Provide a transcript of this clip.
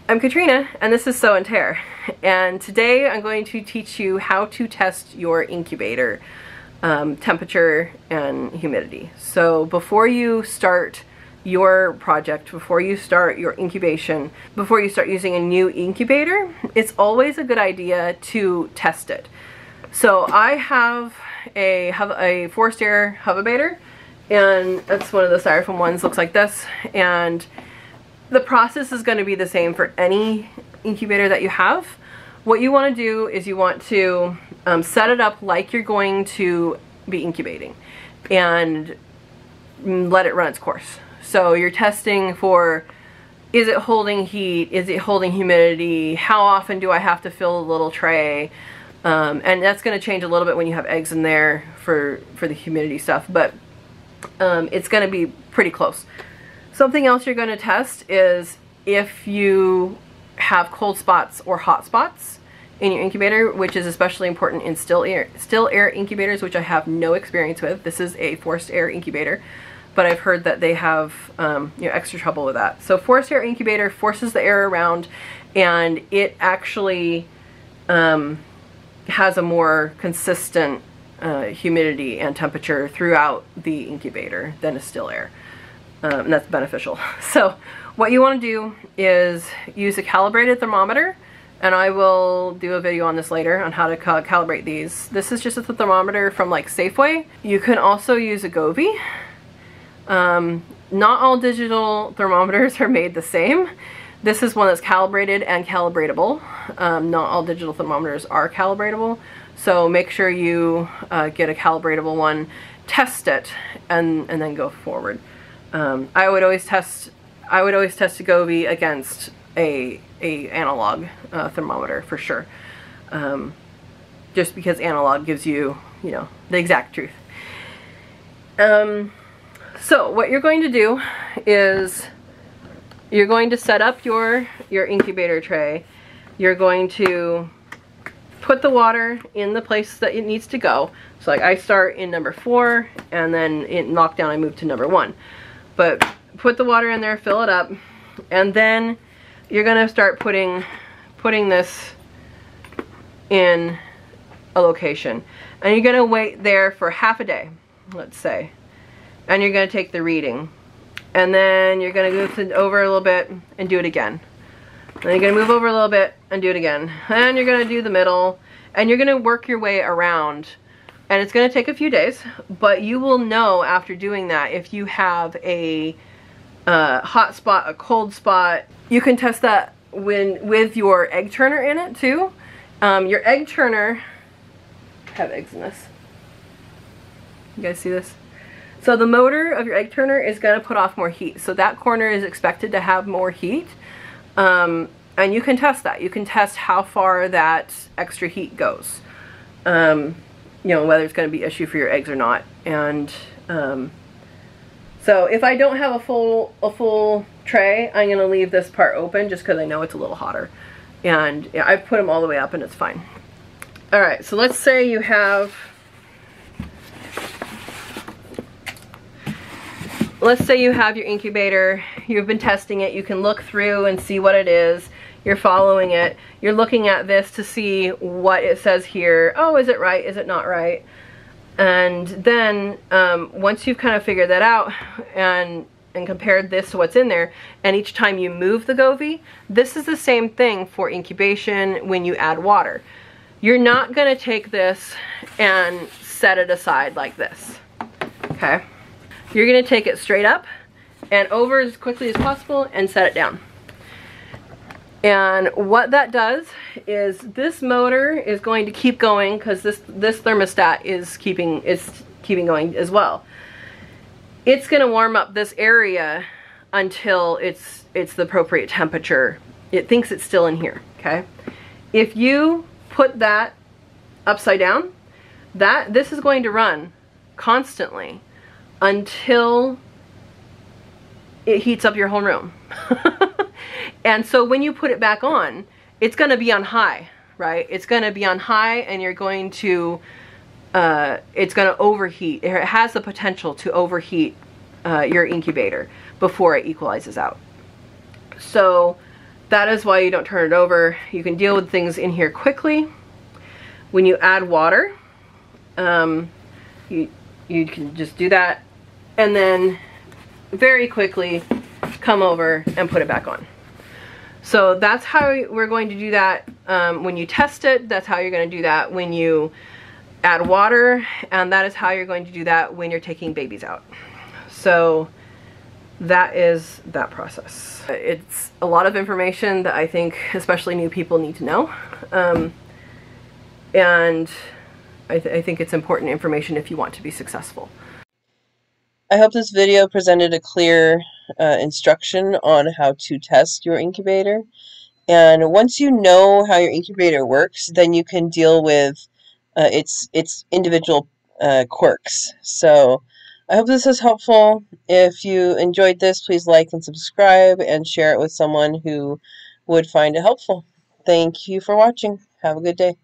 I'm Katrina, and this is Sew and Tare, and today I'm going to teach you how to test your incubator temperature and humidity. So before you start your project, before you start your incubation, before you start using a new incubator, it's always a good idea to test it. So I have a forced air Incubator, and that's one of the styrofoam ones, looks like this, and the process is going to be the same for any incubator that you have. What you want to do is you want to set it up like you're going to be incubating and let it run its course. So you're testing for, is it holding heat, is it holding humidity, how often do I have to fill a little tray, and that's going to change a little bit when you have eggs in there for the humidity stuff, but it's going to be pretty close. Something else you're going to test is if you have cold spots or hot spots in your incubator, which is especially important in still air incubators, which I have no experience with. This is a forced air incubator, but I've heard that they have extra trouble with that. So forced air incubator forces the air around, and it actually has a more consistent humidity and temperature throughout the incubator than a still air. And that's beneficial. So what you want to do is use a calibrated thermometer, and I will do a video on this later on how to calibrate these. This is just a thermometer from like Safeway. You can also use a Govee. Not all digital thermometers are made the same. This is one that's calibrated and calibratable. Not all digital thermometers are calibratable, so make sure you get a calibratable one, test it, and then go forward. I would always test a Govee against a analog thermometer for sure, just because analog gives you the exact truth. So what you're going to do is you're going to set up your incubator tray. You're going to put the water in the place that it needs to go. So like I start in number 4, and then in lockdown I move to number 1. But put the water in there, fill it up, and then you're gonna start putting this in a location. And you're gonna wait there for half a day, let's say. And you're gonna take the reading. And then you're gonna move over a little bit and do it again. Then you're gonna move over a little bit and do it again. And you're gonna do the middle, and you're gonna work your way around. And it's going to take a few days, but you will know after doing that if you have a hot spot, a cold spot. You can test that with your egg turner in it too. Your egg turner, have eggs in this. You guys see this? So the motor of your egg turner is going to put off more heat. So that corner is expected to have more heat. And you can test that. You can test how far that extra heat goes. Whether it's going to be an issue for your eggs or not. And so if I don't have a full tray, I'm going to leave this part open just because I know it's a little hotter. And yeah, I've put them all the way up and it's fine. Alright, so let's say you have your incubator, you've been testing it, you can look through and see what it is. You're following it, you're looking at this to see what it says here. Oh, is it right? Is it not right? And then once you've kind of figured that out and compared this to what's in there, and each time you move the Govee, this is the same thing for incubation when you add water. You're not going to take this and set it aside like this, okay? You're going to take it straight up and over as quickly as possible and set it down. And what that does is this motor is going to keep going because this thermostat is keeping going as well. It's going to warm up this area until it's the appropriate temperature. It thinks it's still in here, okay? If you put that upside down, this is going to run constantly until it heats up your whole room. And so when you put it back on, it's going to be on high, right? It's going to be on high, and you're going to, it's going to overheat. It has the potential to overheat your incubator before it equalizes out. So that is why you don't turn it over. You can deal with things in here quickly. When you add water, you can just do that and then very quickly come over and put it back on. So that's how we're going to do that when you test it. That's how you're going to do that when you add water, and that is how you're going to do that when you're taking babies out. So that is that process. It's a lot of information that I think especially new people need to know, and I think it's important information if you want to be successful. I hope this video presented a clear instruction on how to test your incubator. And once you know how your incubator works, then you can deal with its individual quirks. So I hope this is helpful. If you enjoyed this, please like and subscribe and share it with someone who would find it helpful. Thank you for watching. Have a good day.